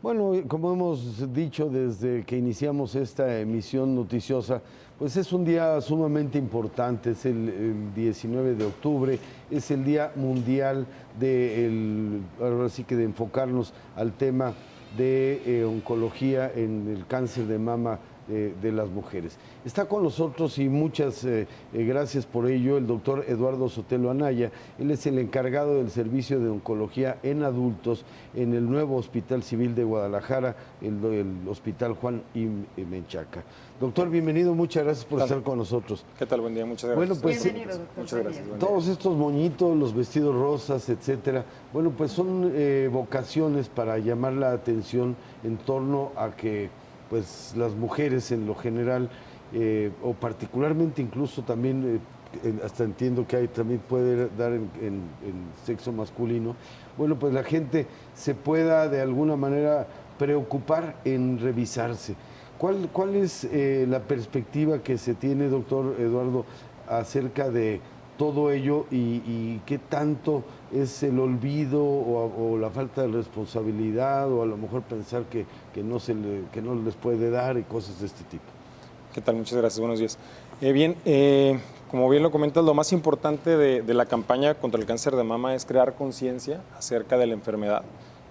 Bueno, como hemos dicho desde que iniciamos esta emisión noticiosa, pues es un día sumamente importante, es el 19 de octubre, es el Día Mundial ahora sí que de enfocarnos al tema de oncología en el cáncer de mama de las mujeres. Está con nosotros y muchas gracias por ello el doctor Eduardo Sotelo Anaya. Él es el encargado del servicio de oncología en adultos en el nuevo Hospital Civil de Guadalajara, el Hospital Juan I. Menchaca. Doctor, bienvenido, muchas gracias por estar con nosotros. ¿Qué tal? Buen día, muchas gracias. Bueno, pues bienvenido, doctor. Muchas gracias. todos estos moñitos, los vestidos rosas, etcétera, bueno, pues son vocaciones para llamar la atención en torno a que pues las mujeres en lo general, o particularmente incluso también, hasta entiendo que también puede dar en sexo masculino, bueno, pues la gente se pueda de alguna manera preocupar en revisarse. ¿Cuál es la perspectiva que se tiene, doctor Eduardo, acerca de todo ello y qué tanto es el olvido o la falta de responsabilidad o a lo mejor pensar que no les puede dar y cosas de este tipo? ¿Qué tal? Muchas gracias. Buenos días. Como bien lo comentas, lo más importante de la campaña contra el cáncer de mama es crear conciencia acerca de la enfermedad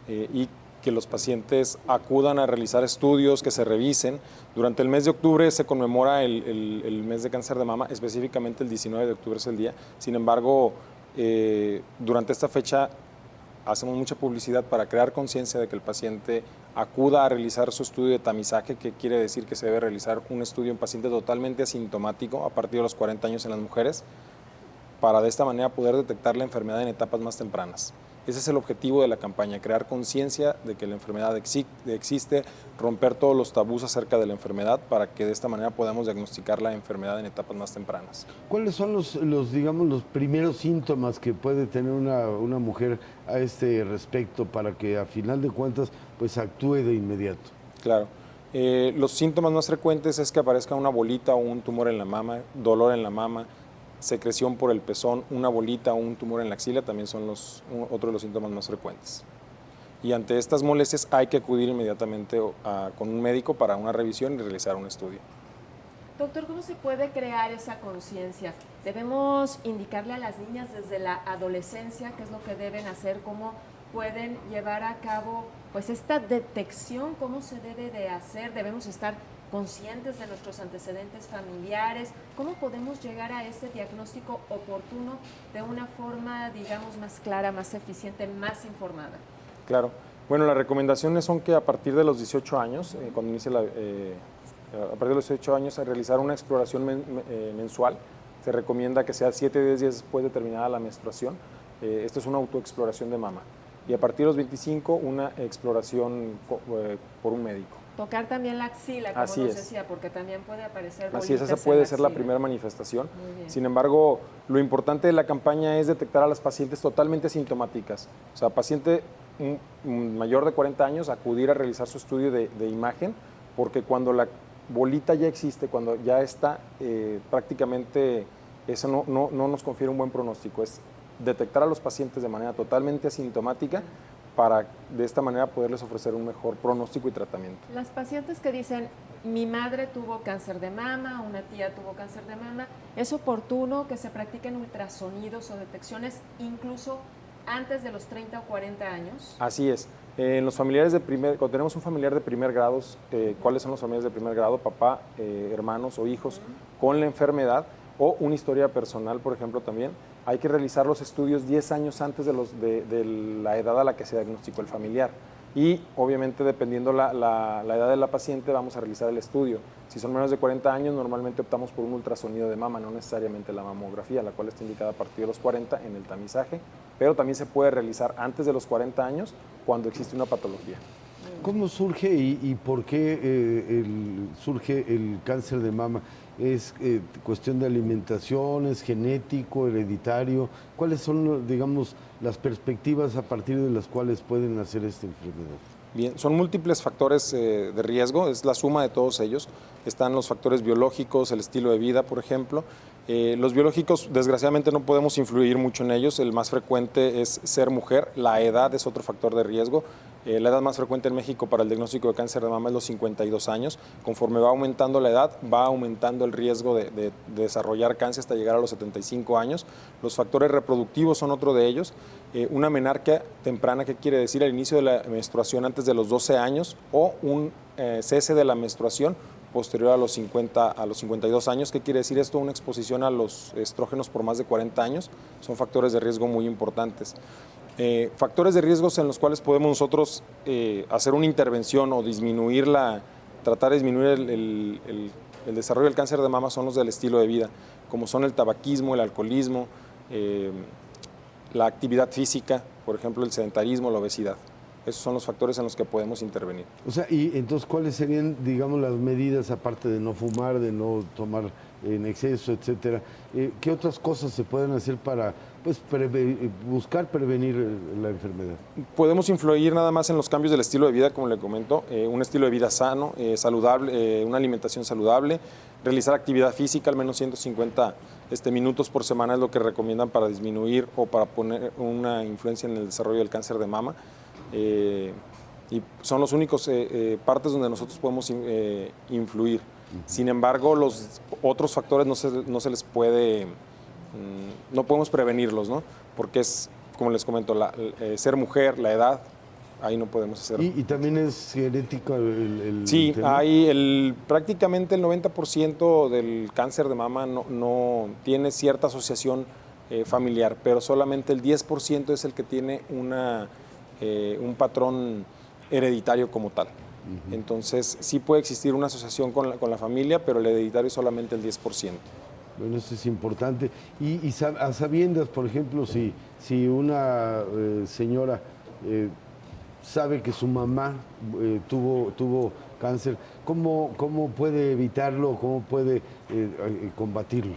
y que los pacientes acudan a realizar estudios, que se revisen. Durante el mes de octubre se conmemora el mes de cáncer de mama, específicamente el 19 de octubre es el día. Sin embargo, durante esta fecha hacemos mucha publicidad para crear conciencia de que el paciente acuda a realizar su estudio de tamizaje, que quiere decir que se debe realizar un estudio en paciente totalmente asintomático a partir de los 40 años en las mujeres, para de esta manera poder detectar la enfermedad en etapas más tempranas. Ese es el objetivo de la campaña, crear conciencia de que la enfermedad existe, romper todos los tabús acerca de la enfermedad para que de esta manera podamos diagnosticar la enfermedad en etapas más tempranas. ¿Cuáles son digamos, los primeros síntomas que puede tener una mujer a este respecto para que a final de cuentas pues actúe de inmediato? Claro. Los síntomas más frecuentes es que aparezca una bolita o un tumor en la mama, dolor en la mama, secreción por el pezón, una bolita o un tumor en la axila, también son otro de los síntomas más frecuentes. Y ante estas molestias hay que acudir inmediatamente con un médico para una revisión y realizar un estudio. Doctor, ¿cómo se puede crear esa conciencia? ¿Debemos indicarle a las niñas desde la adolescencia qué es lo que deben hacer? ¿Cómo pueden llevar a cabo pues esta detección? ¿Cómo se debe de hacer? ¿Debemos estar conscientes de nuestros antecedentes familiares? ¿Cómo podemos llegar a ese diagnóstico oportuno de una forma, digamos, más clara, más eficiente, más informada? Claro. Bueno, las recomendaciones son que a partir de los 18 años, cuando inicie a partir de los 18 años, a realizar una exploración mensual. Se recomienda que sea 7 días después de terminada la menstruación. Esto es una autoexploración de mama. Y a partir de los 25, una exploración por un médico. Tocar también la axila, como nos decía, porque también puede aparecer bolitas. Así es, esa puede ser la primera manifestación. Sin embargo, lo importante de la campaña es detectar a las pacientes totalmente asintomáticas. O sea, paciente mayor de 40 años, acudir a realizar su estudio de imagen, porque cuando la bolita ya existe, cuando ya está, prácticamente eso no nos confiere un buen pronóstico. Es detectar a los pacientes de manera totalmente asintomática para de esta manera poderles ofrecer un mejor pronóstico y tratamiento. Las pacientes que dicen, mi madre tuvo cáncer de mama, una tía tuvo cáncer de mama, ¿es oportuno que se practiquen ultrasonidos o detecciones incluso antes de los 30 o 40 años? Así es. En los familiares cuando tenemos un familiar de primer grado, ¿cuáles son los familiares de primer grado? Papá, hermanos o hijos con la enfermedad o una historia personal, por ejemplo, también. Hay que realizar los estudios 10 años antes de la edad a la que se diagnosticó el familiar. Y obviamente dependiendo la edad de la paciente vamos a realizar el estudio. Si son menos de 40 años normalmente optamos por un ultrasonido de mama, no necesariamente la mamografía, la cual está indicada a partir de los 40 en el tamizaje, pero también se puede realizar antes de los 40 años cuando existe una patología. ¿Cómo surge y por qué surge el cáncer de mama? ¿Es cuestión de alimentación, es genético, hereditario? ¿Cuáles son, digamos, las perspectivas a partir de las cuales pueden nacer esta enfermedad? Bien, son múltiples factores de riesgo, es la suma de todos ellos. Están los factores biológicos, el estilo de vida, por ejemplo. Los biológicos, desgraciadamente, no podemos influir mucho en ellos. El más frecuente es ser mujer, la edad es otro factor de riesgo. La edad más frecuente en México para el diagnóstico de cáncer de mama es los 52 años. Conforme va aumentando la edad, va aumentando el riesgo de desarrollar cáncer hasta llegar a los 75 años. Los factores reproductivos son otro de ellos. Una menarquia temprana, ¿qué quiere decir? Al inicio de la menstruación antes de los 12 años o un cese de la menstruación posterior a los 52 años. ¿Qué quiere decir esto? Una exposición a los estrógenos por más de 40 años. Son factores de riesgo muy importantes. Factores de riesgos en los cuales podemos nosotros hacer una intervención o tratar de disminuir el desarrollo del cáncer de mama son los del estilo de vida, como son el tabaquismo, el alcoholismo, la actividad física, por ejemplo, el sedentarismo, la obesidad. Esos son los factores en los que podemos intervenir. O sea, y entonces, ¿cuáles serían, digamos, las medidas, aparte de no fumar, de no tomar en exceso, etcétera? ¿Qué otras cosas se pueden hacer para pues, buscar prevenir la enfermedad? Podemos influir nada más en los cambios del estilo de vida, como le comento, un estilo de vida sano, saludable, una alimentación saludable, realizar actividad física, al menos 150 minutos por semana es lo que recomiendan para disminuir o para poner una influencia en el desarrollo del cáncer de mama. Y son los únicos partes donde nosotros podemos influir. Sin embargo, los otros factores no se les puede, no podemos prevenirlos, ¿no? Porque es, como les comento, ser mujer, la edad, ahí no podemos hacerlo. ¿Y también es genético el Sí, tema? hay prácticamente el 90% del cáncer de mama no tiene cierta asociación familiar, pero solamente el 10% es el que tiene un patrón hereditario como tal. Entonces, sí puede existir una asociación con la familia, pero el hereditario es solamente el 10%. Bueno, eso es importante. Y a sabiendas, por ejemplo, si una señora sabe que su mamá tuvo cáncer, ¿cómo puede evitarlo? ¿Cómo puede combatirlo?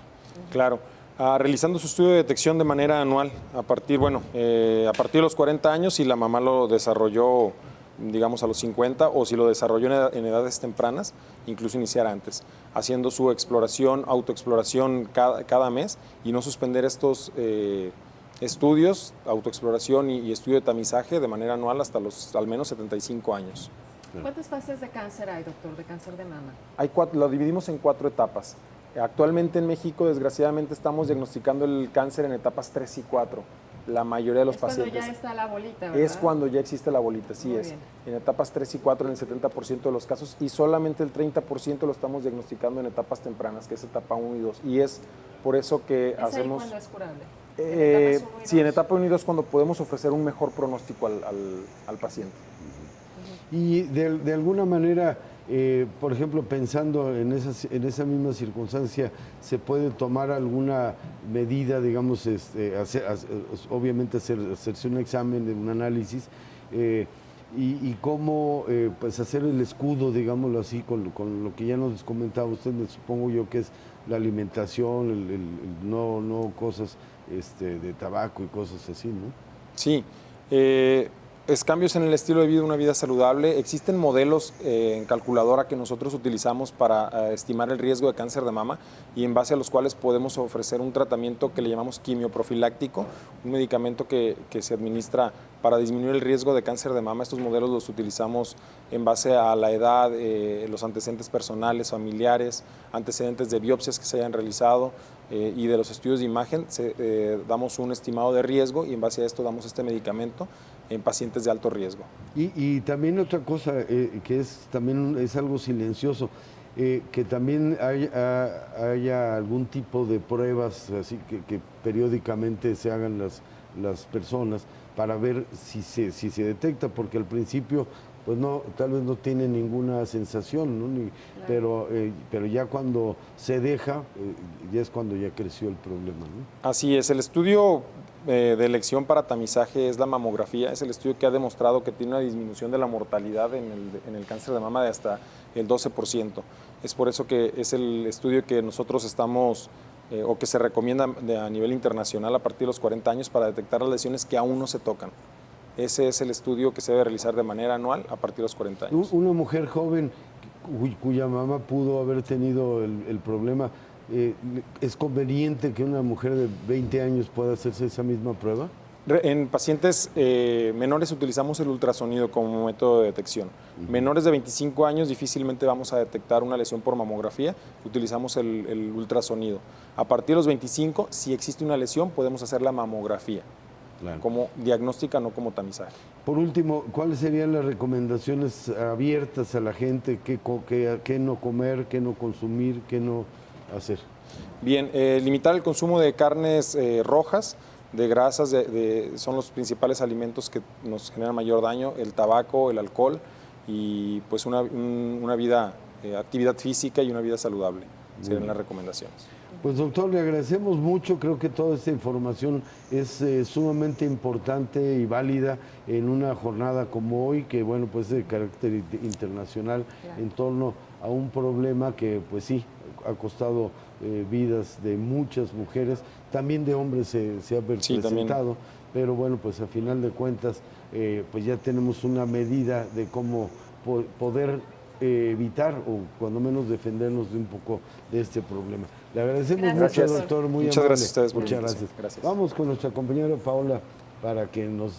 Claro. Realizando su estudio de detección de manera anual, a partir de los 40 años, si la mamá lo desarrolló, digamos, a los 50, o si lo desarrolló en edades tempranas, incluso iniciar antes, haciendo su autoexploración cada mes y no suspender estos estudios, autoexploración y estudio de tamizaje de manera anual hasta los al menos 75 años. ¿Cuántas fases de cáncer hay, doctor, de cáncer de mama? Lo dividimos en 4 etapas. Actualmente en México, desgraciadamente, estamos diagnosticando el cáncer en etapas 3 y 4. La mayoría de los pacientes. Es cuando ya está la bolita, ¿verdad? Es cuando ya existe la bolita, sí. Muy es. Bien. En etapas 3 y 4 en el 70% de los casos y solamente el 30% lo estamos diagnosticando en etapas tempranas, que es etapa 1 y 2. Y es por eso que hacemos... ¿Ahí cuándo es curable? Sí, en etapa 1 y 2 cuando podemos ofrecer un mejor pronóstico al paciente. Y de alguna manera, por ejemplo, pensando en esa misma circunstancia, ¿se puede tomar alguna medida, digamos, obviamente hacerse un examen, un análisis, y cómo pues hacer el escudo, digámoslo así, con lo que ya nos comentaba usted, supongo yo que es la alimentación, el no cosas de tabaco y cosas así, ¿no? Sí. Es cambios en el estilo de vida, una vida saludable. Existen modelos en calculadora que nosotros utilizamos para estimar el riesgo de cáncer de mama y en base a los cuales podemos ofrecer un tratamiento que le llamamos quimioprofiláctico, un medicamento que se administra para disminuir el riesgo de cáncer de mama. Estos modelos los utilizamos en base a la edad, los antecedentes personales, familiares, antecedentes de biopsias que se hayan realizado y de los estudios de imagen. Damos un estimado de riesgo y en base a esto damos este medicamento en pacientes de alto riesgo. Y también otra cosa que también es algo silencioso, que también haya algún tipo de pruebas así que periódicamente se hagan las personas para ver si se detecta, porque al principio pues tal vez no tiene ninguna sensación, ¿no? Claro. Pero ya cuando se deja, ya es cuando ya creció el problema, ¿no? Así es, el estudio de elección para tamizaje es la mamografía, es el estudio que ha demostrado que tiene una disminución de la mortalidad en el cáncer de mama de hasta el 12%. Es por eso que es el estudio que nosotros estamos, o que se recomienda a nivel internacional a partir de los 40 años para detectar las lesiones que aún no se tocan. Ese es el estudio que se debe realizar de manera anual a partir de los 40 años. Una mujer joven cuya mamá pudo haber tenido el problema, ¿es conveniente que una mujer de 20 años pueda hacerse esa misma prueba? En pacientes menores utilizamos el ultrasonido como método de detección. Menores de 25 años difícilmente vamos a detectar una lesión por mamografía, utilizamos el ultrasonido. A partir de los 25, si existe una lesión, podemos hacer la mamografía, como diagnóstica, no como tamizaje. Por último, ¿cuáles serían las recomendaciones abiertas a la gente? ¿Qué no comer, qué no consumir, qué no hacer? Bien, limitar el consumo de carnes rojas, de grasas, son los principales alimentos que nos generan mayor daño, el tabaco, el alcohol y pues una vida, actividad física y una vida saludable, serían las recomendaciones. Pues doctor, le agradecemos mucho, creo que toda esta información es sumamente importante y válida en una jornada como hoy, que bueno, pues de carácter internacional, en torno a un problema que pues sí, ha costado vidas de muchas mujeres, también de hombres se ha presentado, pero bueno, pues a final de cuentas, pues ya tenemos una medida de cómo poder evitar o cuando menos defendernos de un poco de este problema. Le agradecemos mucho, doctor, muy Muchas amable. gracias a ustedes por Muchas gracias. Vamos con nuestra compañera Paola para que nos